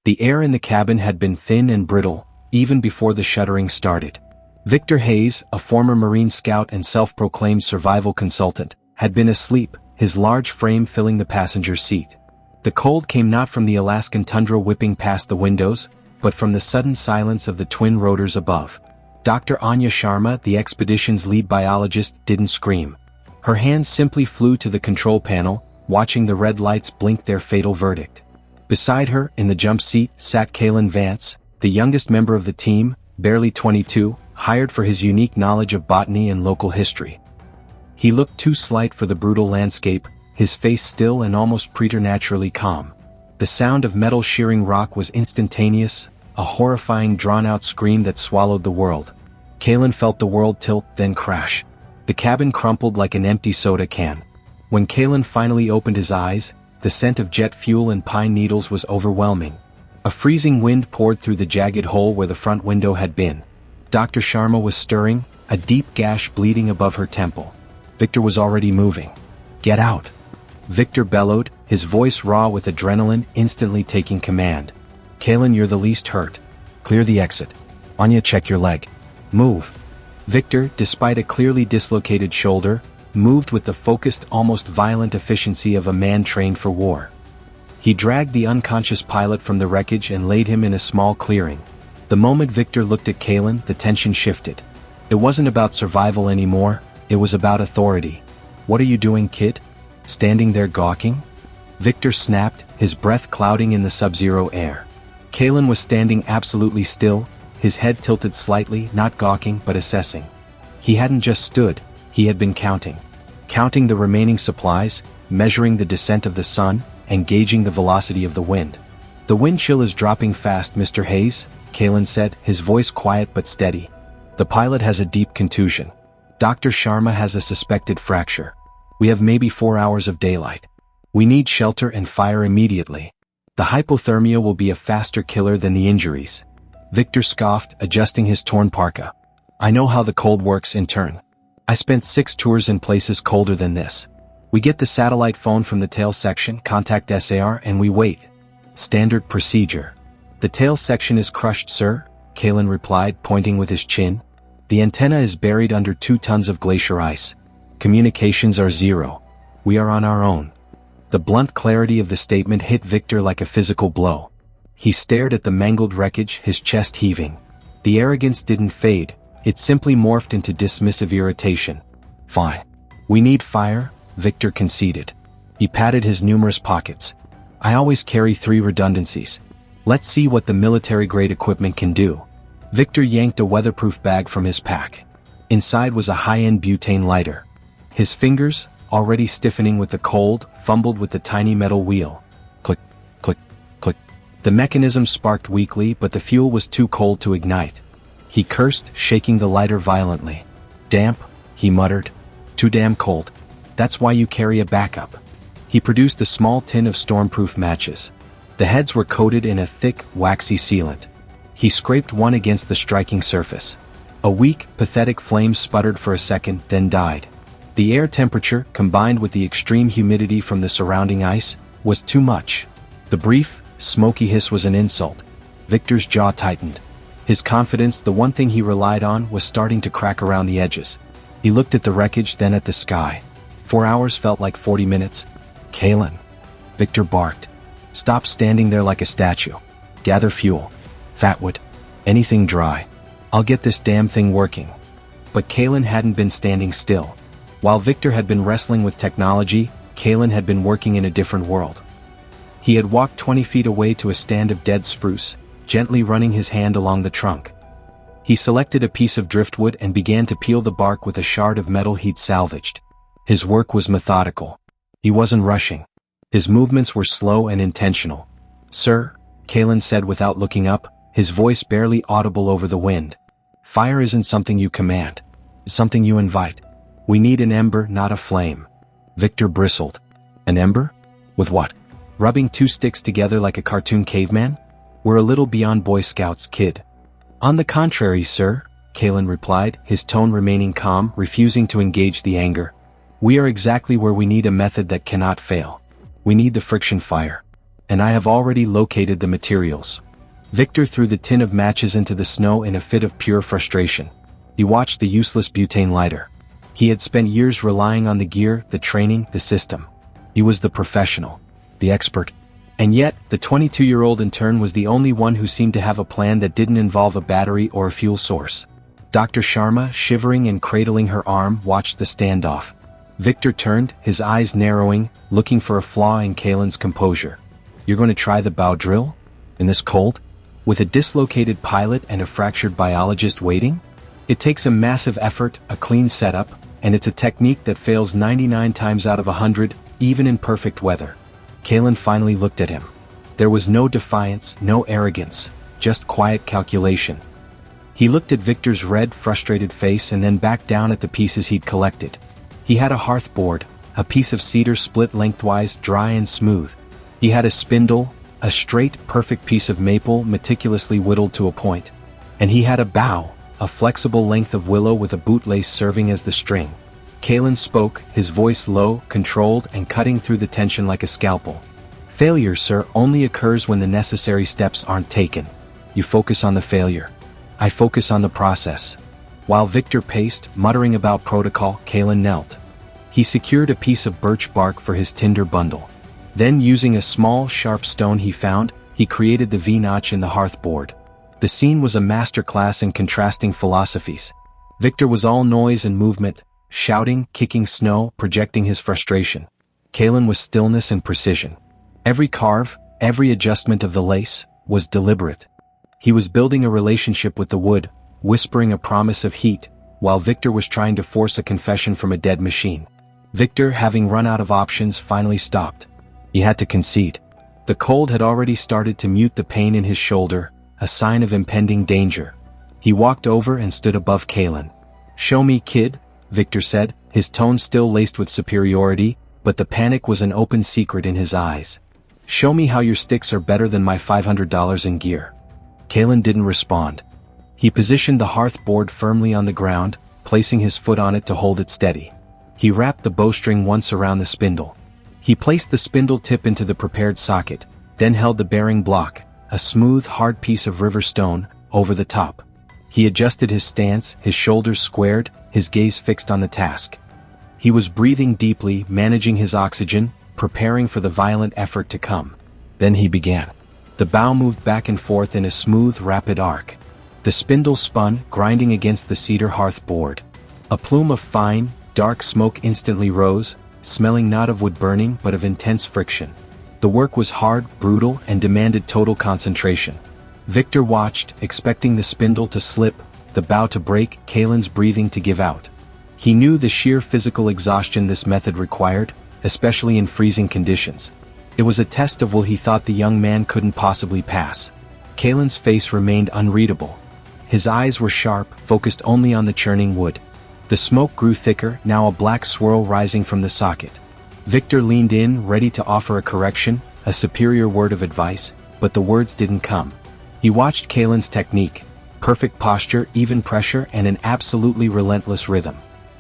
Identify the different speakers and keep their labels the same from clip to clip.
Speaker 1: The air in the cabin had been thin and brittle, even before the shuddering started. Victor Hayes, a former Marine scout and self-proclaimed survival consultant, had been asleep, his large frame filling the passenger seat. The cold came not from the Alaskan tundra whipping past the windows, but from the sudden silence of the twin rotors above. Dr. Anya Sharma, the expedition's lead biologist, didn't scream. Her hands simply flew to the control panel, watching the red lights blink their fatal verdict. Beside her, in the jump seat, sat Kalen Vance, the youngest member of the team, barely 22, hired for his unique knowledge of botany and local history. He looked too slight for the brutal landscape, his face still and almost preternaturally calm. The sound of metal shearing rock was instantaneous, a horrifying drawn-out scream that swallowed the world. Kalen felt the world tilt, then crash. The cabin crumpled like an empty soda can. When Kalen finally opened his eyes, the scent of jet fuel and pine needles was overwhelming. A freezing wind poured through the jagged hole where the front window had been. Dr. Sharma was stirring, a deep gash bleeding above her temple. Victor was already moving. "Get out!" Victor bellowed, his voice raw with adrenaline, instantly taking command. "Kalen, you're the least hurt. Clear the exit. Anya, check your leg. Move." Victor, despite a clearly dislocated shoulder, moved with the focused, almost violent efficiency of a man trained for war. He dragged the unconscious pilot from the wreckage and laid him in a small clearing. The moment Victor looked at Kalen, the tension shifted. It wasn't about survival anymore, it was about authority. "What are you doing, kid? Standing there gawking?" Victor snapped, his breath clouding in the sub-zero air. Kalen was standing absolutely still, his head tilted slightly, not gawking but assessing. He hadn't just stood, he had been counting. Counting the remaining supplies, measuring the descent of the sun, and gauging the velocity of the wind. "The wind chill is dropping fast, Mr. Hayes," Kalen said, his voice quiet but steady. "The pilot has a deep contusion. Dr. Sharma has a suspected fracture. We have maybe 4 hours of daylight. We need shelter and fire immediately. The hypothermia will be a faster killer than the injuries." Victor scoffed, adjusting his torn parka. "I know how the cold works, intern. I spent 6 tours in places colder than this. We get the satellite phone from the tail section, contact SAR, and we wait. Standard procedure." "The tail section is crushed, sir," Kalen replied, pointing with his chin. "The antenna is buried under 2 tons of glacier ice. Communications are zero. We are on our own." The blunt clarity of the statement hit Victor like a physical blow. He stared at the mangled wreckage, his chest heaving. The arrogance didn't fade, it simply morphed into dismissive irritation. "Fine. We need fire," Victor conceded. He patted his numerous pockets. "I always carry 3 redundancies. Let's see what the military-grade equipment can do." Victor yanked a weatherproof bag from his pack. Inside was a high-end butane lighter. His fingers, already stiffening with the cold, fumbled with the tiny metal wheel. Click, click, click. The mechanism sparked weakly, but the fuel was too cold to ignite. He cursed, shaking the lighter violently. "Damp," he muttered. "Too damn cold. That's why you carry a backup." He produced a small tin of stormproof matches. The heads were coated in a thick, waxy sealant. He scraped one against the striking surface. A weak, pathetic flame sputtered for a second, then died. The air temperature, combined with the extreme humidity from the surrounding ice, was too much. The brief, smoky hiss was an insult. Victor's jaw tightened. His confidence, the one thing he relied on, was starting to crack around the edges. He looked at the wreckage, then at the sky. 4 hours felt like 40 minutes. "Kalen," Victor barked. "Stop standing there like a statue. Gather fuel. Fatwood. Anything dry. I'll get this damn thing working." But Kalen hadn't been standing still. While Victor had been wrestling with technology, Kalen had been working in a different world. He had walked 20 feet away to a stand of dead spruce, gently running his hand along the trunk. He selected a piece of driftwood and began to peel the bark with a shard of metal he'd salvaged. His work was methodical. He wasn't rushing. His movements were slow and intentional. "Sir," Kalen said without looking up, his voice barely audible over the wind. "Fire isn't something you command. It's something you invite. We need an ember, not a flame." Victor bristled. "An ember? With what? Rubbing 2 sticks together like a cartoon caveman? We're a little beyond Boy Scouts, kid." "On the contrary, sir," Kalen replied, his tone remaining calm, refusing to engage the anger. "We are exactly where we need a method that cannot fail. We need the friction fire. and I have already located the materials. Victor threw the tin of matches into the snow in a fit of pure frustration. He watched the useless butane lighter. He had spent years relying on the gear, the training, the system. He was the professional, the expert. And yet, the 22-year-old intern was the only one who seemed to have a plan that didn't involve a battery or a fuel source. Dr. Sharma, shivering and cradling her arm, watched the standoff. Victor turned, his eyes narrowing, looking for a flaw in Kalen's composure. "You're going to try the bow drill? In this cold? With a dislocated pilot and a fractured biologist waiting? It takes a massive effort, a clean setup, and it's a technique that fails 99 times out of 100, even in perfect weather." Kalen finally looked at him. There was no defiance, no arrogance, just quiet calculation. He looked at Victor's red, frustrated face and then back down at the pieces he'd collected. He had a hearth board, a piece of cedar split lengthwise, dry and smooth. He had a spindle, a straight, perfect piece of maple meticulously whittled to a point. And he had a bow, a flexible length of willow with a bootlace serving as the string. Kalen spoke, his voice low, controlled, and cutting through the tension like a scalpel. "Failure, sir, only occurs when the necessary steps aren't taken. You focus on the failure. I focus on the process." While Victor paced, muttering about protocol, Kalen knelt. He secured a piece of birch bark for his tinder bundle. Then, using a small, sharp stone he found, he created the V-notch in the hearth board. The scene was a masterclass in contrasting philosophies. Victor was all noise and movement, shouting, kicking snow, projecting his frustration. Kalen was stillness and precision. Every carve, every adjustment of the lace, was deliberate. He was building a relationship with the wood, whispering a promise of heat, while Victor was trying to force a confession from a dead machine. Victor, having run out of options, finally stopped. He had to concede. The cold had already started to mute the pain in his shoulder, a sign of impending danger. He walked over and stood above Kalen. "Show me, kid," Victor said, his tone still laced with superiority, but the panic was an open secret in his eyes. "Show me how your sticks are better than my $500 in gear." Kalen didn't respond. He positioned the hearth board firmly on the ground, placing his foot on it to hold it steady. He wrapped the bowstring once around the spindle. He placed the spindle tip into the prepared socket, then held the bearing block, a smooth, hard piece of river stone, over the top. He adjusted his stance, his shoulders squared, his gaze fixed on the task. He was breathing deeply, managing his oxygen, preparing for the violent effort to come. Then he began. The bow moved back and forth in a smooth, rapid arc. The spindle spun, grinding against the cedar hearth board. A plume of fine, dark smoke instantly rose, smelling not of wood burning but of intense friction. The work was hard, brutal, and demanded total concentration. Victor watched, expecting the spindle to slip, the bow to break, Kalen's breathing to give out. He knew the sheer physical exhaustion this method required, especially in freezing conditions. It was a test of will he thought the young man couldn't possibly pass. Kalen's face remained unreadable. His eyes were sharp, focused only on the churning wood. The smoke grew thicker, now a black swirl rising from the socket. Victor leaned in, ready to offer a correction, a superior word of advice, but the words didn't come. He watched Kalen's technique, perfect posture, even pressure, and an absolutely relentless rhythm.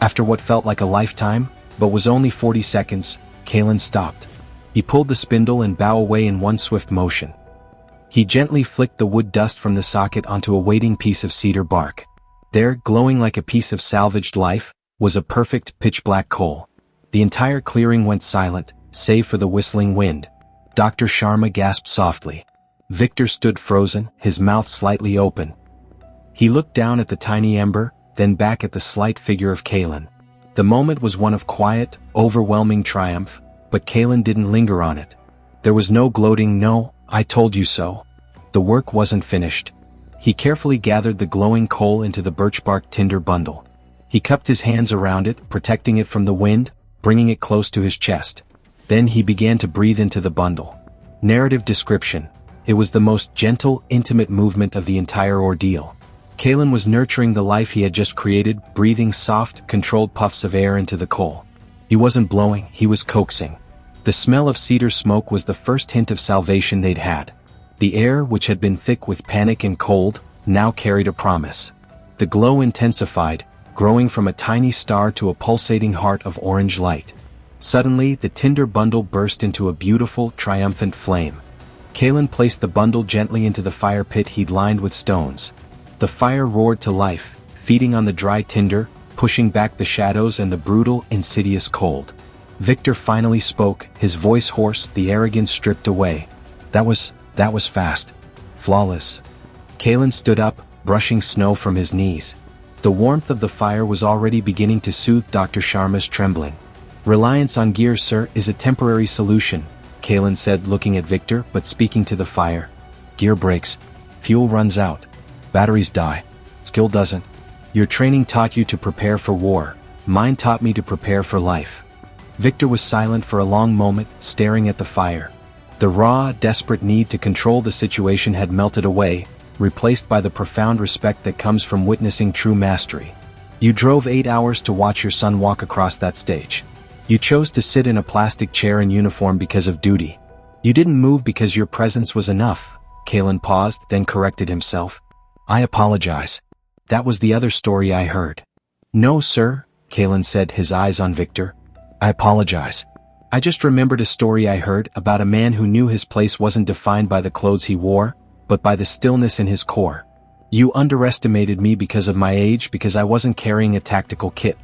Speaker 1: After what felt like a lifetime, but was only 40 seconds, Kalen stopped. He pulled the spindle and bow away in one swift motion. He gently flicked the wood dust from the socket onto a waiting piece of cedar bark. There, glowing like a piece of salvaged life, was a perfect, pitch-black coal. The entire clearing went silent, save for the whistling wind. Dr. Sharma gasped softly. Victor stood frozen, his mouth slightly open. He looked down at the tiny ember, then back at the slight figure of Kalen. The moment was one of quiet, overwhelming triumph, but Kalen didn't linger on it. There was no gloating, no, "I told you so." The work wasn't finished. He carefully gathered the glowing coal into the birchbark tinder bundle. He cupped his hands around it, protecting it from the wind, bringing it close to his chest. Then he began to breathe into the bundle. Narrative description. It was the most gentle, intimate movement of the entire ordeal. Kalen was nurturing the life he had just created, breathing soft, controlled puffs of air into the coal. He wasn't blowing, he was coaxing. The smell of cedar smoke was the first hint of salvation they'd had. The air, which had been thick with panic and cold, now carried a promise. The glow intensified, growing from a tiny star to a pulsating heart of orange light. Suddenly, the tinder bundle burst into a beautiful, triumphant flame. Kalen placed the bundle gently into the fire pit he'd lined with stones. The fire roared to life, feeding on the dry tinder, pushing back the shadows and the brutal, insidious cold. Victor finally spoke, his voice hoarse, the arrogance stripped away. That was fast. Flawless. Kalen stood up, brushing snow from his knees. The warmth of the fire was already beginning to soothe Dr. Sharma's trembling. Reliance on gear, sir, is a temporary solution, Kalen said, looking at Victor but speaking to the fire. Gear breaks. Fuel runs out. Batteries die. Skill doesn't. Your training taught you to prepare for war. Mine taught me to prepare for life. Victor was silent for a long moment, staring at the fire. The raw, desperate need to control the situation had melted away, replaced by the profound respect that comes from witnessing true mastery. You drove 8 hours to watch your son walk across that stage. You chose to sit in a plastic chair in uniform because of duty. You didn't move because your presence was enough. Kalen paused, then corrected himself. I apologize. That was the other story I heard. No, sir, Kalen said, his eyes on Victor. I apologize. I just remembered a story I heard about a man who knew his place wasn't defined by the clothes he wore, but by the stillness in his core. You underestimated me because of my age, because I wasn't carrying a tactical kit.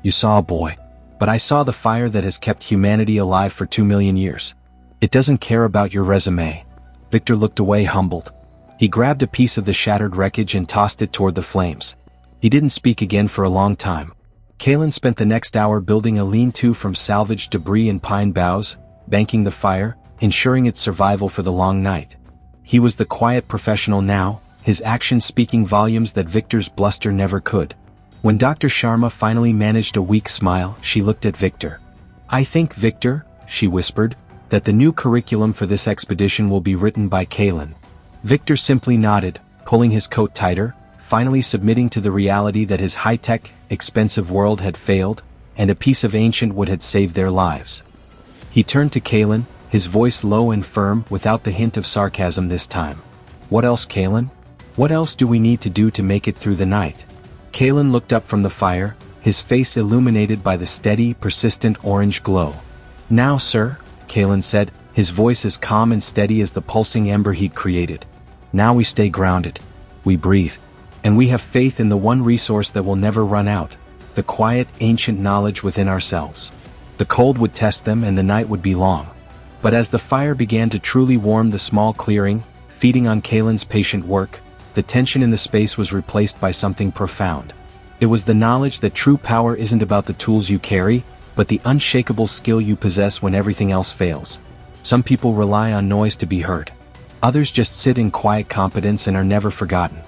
Speaker 1: You saw a boy. But I saw the fire that has kept humanity alive for 2 million years. It doesn't care about your resume. Victor looked away, humbled. He grabbed a piece of the shattered wreckage and tossed it toward the flames. He didn't speak again for a long time. Kalen spent the next hour building a lean-to from salvaged debris and pine boughs, banking the fire, ensuring its survival for the long night. He was the quiet professional now, his actions speaking volumes that Victor's bluster never could. When Dr. Sharma finally managed a weak smile, she looked at Victor. I think, Victor, she whispered, that the new curriculum for this expedition will be written by Kalen. Victor simply nodded, pulling his coat tighter, finally submitting to the reality that his high-tech, expensive world had failed, and a piece of ancient wood had saved their lives. He turned to Kalen, his voice low and firm, without the hint of sarcasm this time. What else, Kalen? What else do we need to do to make it through the night? Kalen looked up from the fire, his face illuminated by the steady, persistent orange glow. Now, sir, Kalen said, his voice as calm and steady as the pulsing ember he'd created. Now we stay grounded. We breathe. And we have faith in the one resource that will never run out, the quiet, ancient knowledge within ourselves. The cold would test them and the night would be long. But as the fire began to truly warm the small clearing, feeding on Kalen's patient work, the tension in the space was replaced by something profound. It was the knowledge that true power isn't about the tools you carry, but the unshakable skill you possess when everything else fails. Some people rely on noise to be heard. Others just sit in quiet competence and are never forgotten.